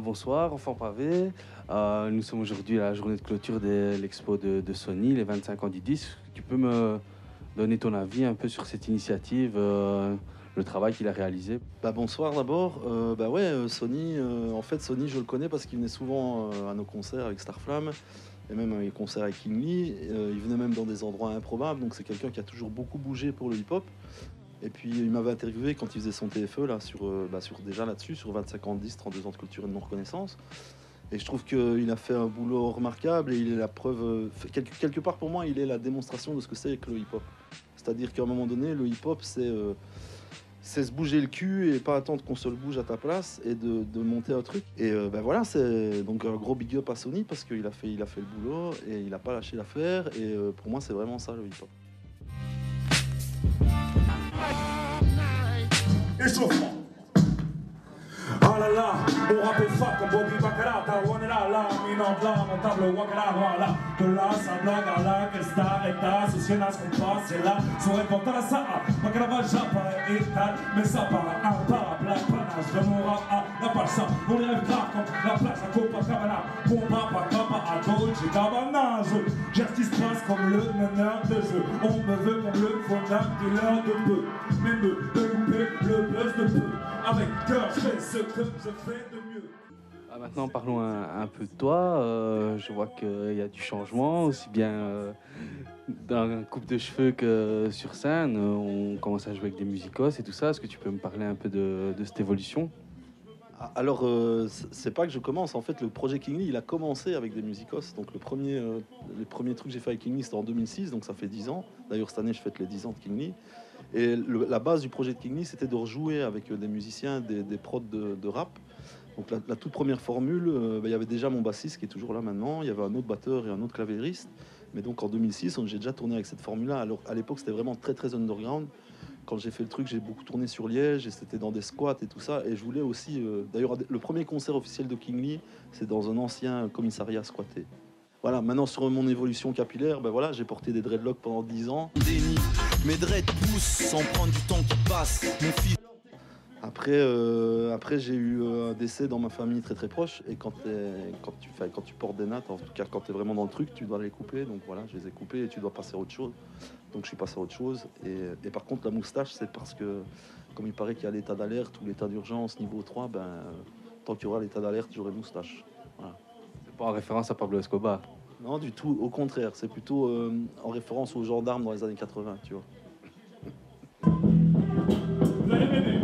Bonsoir, Enfants Pavés. Nous sommes aujourd'hui à la journée de clôture de l'expo de Sony, les 25 ans du disque. Tu peux me donner ton avis un peu sur cette initiative, le travail qu'il a réalisé? Bonsoir d'abord. Sony, en fait Sony je le connais parce qu'il venait souvent à nos concerts avec Starflame et même à les concerts avec King Lee. Il venait même dans des endroits improbables, donc c'est quelqu'un qui a toujours beaucoup bougé pour le hip-hop. Et puis il m'avait interviewé quand il faisait son TFE là, déjà là-dessus, sur 25 ans de disque, 32 ans de culture et de non-reconnaissance. Et je trouve qu'il a fait un boulot remarquable et il est la preuve, quelque part pour moi, il est la démonstration de ce que c'est que le hip-hop. C'est-à-dire qu'à un moment donné, le hip-hop, c'est se bouger le cul et pas attendre qu'on se le bouge à ta place et de monter un truc. Et voilà, c'est donc un gros big up à Sony parce qu'il a fait le boulot et il n'a pas lâché l'affaire. Et pour moi, c'est vraiment ça le hip-hop. Échauffement. Ah là là, on rappelle fort comme Bobby Baccarat, on est là, minante là, montable Wakala, voilà. De là, ça blague à la, que star et ta, société ce qu'on passe, c'est là, sur répondre à la sa'a, Baccarat, j'apparaît étal, mais ça paraît un parapluie, panache de mon rap, la page ça, on les rêve grave comme la plage à Copacabana, bomba, pacapa, à Dolce Gabbana, j'ai ce qui se passe comme le meneur de jeu, on me veut comme le fauteuil dealer de peu, même de louper le buzz de peu. Avec cœur, je fais ce que je fais de mieux. Maintenant, parlons un peu de toi. Je vois qu'il y a du changement, aussi bien dans la coupe de cheveux que sur scène. On commence à jouer avec des musicos et tout ça. Est-ce que tu peux me parler un peu de cette évolution? Alors, c'est pas que je commence. En fait, le projet King Lee, il a commencé avec des musicos. Donc, les premiers trucs que j'ai fait avec King Lee, c'était en 2006, donc ça fait 10 ans. D'ailleurs, cette année, je fête les 10 ans de King Lee. Et la base du projet de King Lee, c'était de rejouer avec des musiciens, des prods de rap. Donc la toute première formule, il y avait déjà mon bassiste qui est toujours là maintenant, il y avait un autre batteur et un autre clavieriste. Mais donc en 2006, j'ai déjà tourné avec cette formule-là. Alors à l'époque, c'était vraiment très très underground. Quand j'ai fait le truc, j'ai beaucoup tourné sur Liège et c'était dans des squats et tout ça. Et je voulais aussi, d'ailleurs, le premier concert officiel de King Lee, c'est dans un ancien commissariat squatté. Voilà, maintenant sur mon évolution capillaire, voilà, j'ai porté des dreadlocks pendant 10 ans. Déni, mes dreads poussent sans prendre du temps qui passe. Mon fils. Après j'ai eu un décès dans ma famille très très proche. Et quand tu portes des nattes, en tout cas quand tu es vraiment dans le truc, tu dois les couper. Donc voilà, je les ai coupés et tu dois passer à autre chose. Donc je suis passé à autre chose. Et par contre, la moustache, c'est parce que, comme il paraît qu'il y a l'état d'alerte ou l'état d'urgence niveau 3, tant qu'il y aura l'état d'alerte, j'aurai moustache. Voilà. C'est pas en référence à Pablo Escobar? Non, du tout, au contraire, c'est plutôt en référence aux gendarmes dans les années 80, tu vois. Vous allez m'aider.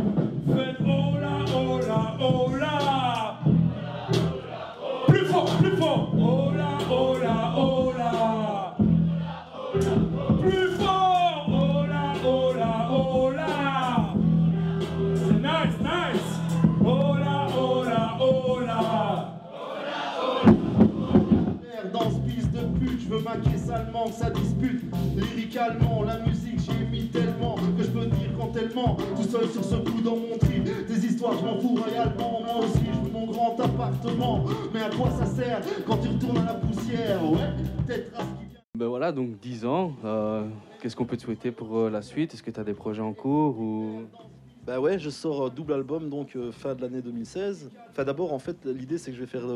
Faites oh là, oh là, oh là. Plus fort, plus fort. Oh là, oh là, oh là. Plus fort. Oh là, oh là, oh là. C'est nice, nice. Oh là, oh là, oh là. Dans ce piste de pute, je veux maquer salement que ça dispute. Lyricalement, la musique j'y ai mis tellement que je peux dire quand tellement. Tout seul sur ce coup dans mon trip, des histoires je m'en fous royalement. Moi aussi je veux mon grand appartement. Mais à quoi ça sert quand tu retournes à la poussière? Ouais, peut-être à ce qui vient. Voilà, donc 10 ans. Qu'est-ce qu'on peut te souhaiter pour la suite? Est-ce que tu as des projets en cours ou... Ouais, je sors un double album donc fin de l'année 2016. Enfin d'abord en fait l'idée c'est que je vais faire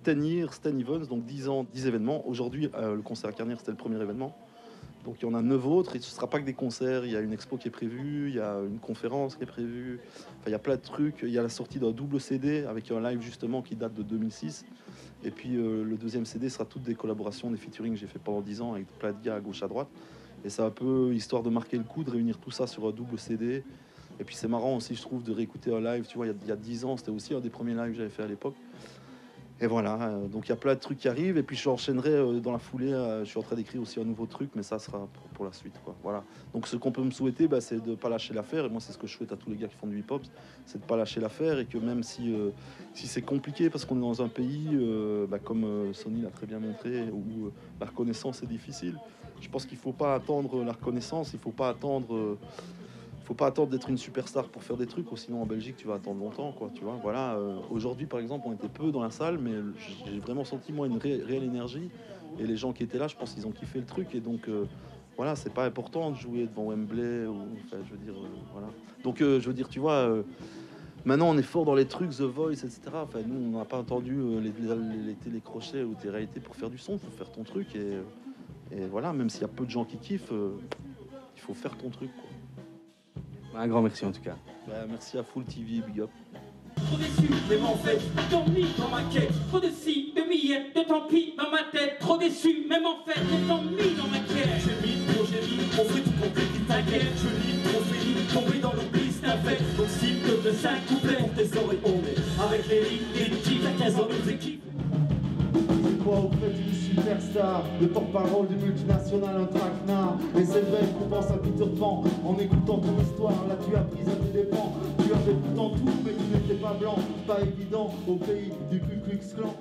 10 years, 10 events, donc 10 ans, 10 événements. Aujourd'hui le concert à Carnière c'était le premier événement. Donc il y en a 9 autres et ce ne sera pas que des concerts, il y a une expo qui est prévue, il y a une conférence qui est prévue, enfin il y a plein de trucs, il y a la sortie d'un double CD avec un live justement qui date de 2006. Et puis le deuxième CD sera toutes des collaborations, des featuring que j'ai fait pendant 10 ans avec plein de gars à gauche à droite. Et c'est un peu histoire de marquer le coup, de réunir tout ça sur un double CD. Et puis c'est marrant aussi, je trouve, de réécouter un live. Tu vois, il y a 10 ans, c'était aussi un des premiers lives que j'avais fait à l'époque. Et voilà, donc il y a plein de trucs qui arrivent. Et puis j'enchaînerai dans la foulée. Je suis en train d'écrire aussi un nouveau truc, mais ça sera pour la suite, quoi. Voilà. Donc ce qu'on peut me souhaiter, c'est de ne pas lâcher l'affaire. Et moi, c'est ce que je souhaite à tous les gars qui font du hip-hop, c'est de ne pas lâcher l'affaire. Et que même si c'est compliqué, parce qu'on est dans un pays, comme Sony l'a très bien montré, où la reconnaissance est difficile, Je pense qu'il faut pas attendre la reconnaissance, il faut pas attendre d'être une superstar pour faire des trucs, ou sinon en Belgique tu vas attendre longtemps, quoi, tu vois. Voilà, aujourd'hui par exemple on était peu dans la salle, mais j'ai vraiment senti moi une réelle énergie, et les gens qui étaient là, je pense qu'ils ont kiffé le truc, et donc voilà, c'est pas important de jouer devant Wembley, ou enfin, je veux dire, voilà. Donc je veux dire, tu vois, maintenant on est fort dans les trucs, The Voice, etc. Enfin, nous on n'a pas entendu les télécrochets ou tes réalités pour faire du son, faut faire ton truc, et voilà, même s'il y a peu de gens qui kiffent, il faut faire ton truc, quoi. Un grand merci en tout cas. Bah, merci à Full TV, big up. Trop déçu, mais en fait, dormi dans ma quête. Trop de si, de miettes, de tant pis dans ma tête. Trop déçu, même en fait, de tant mis dans ma quête. J'ai mis, on fait tout complet qui t'inquiète. Je lis, on finit, tombé dans l'oubli, c'est un fait. Donc s'il te plaît, 5 couplets pour tes oreilles, on est avec les lignes, les tics, à 15 ans, nos équipes. Quoi auprès d'une superstar, le porte-parole d'une multinationale, un traquenard. Et c'est vrai qu'on pense à Peter Pan en écoutant ton histoire. Là tu as pris à tes dépens, tu avais pourtant tout, mais tu n'étais pas blanc. Pas évident au pays du Ku Klux Klan.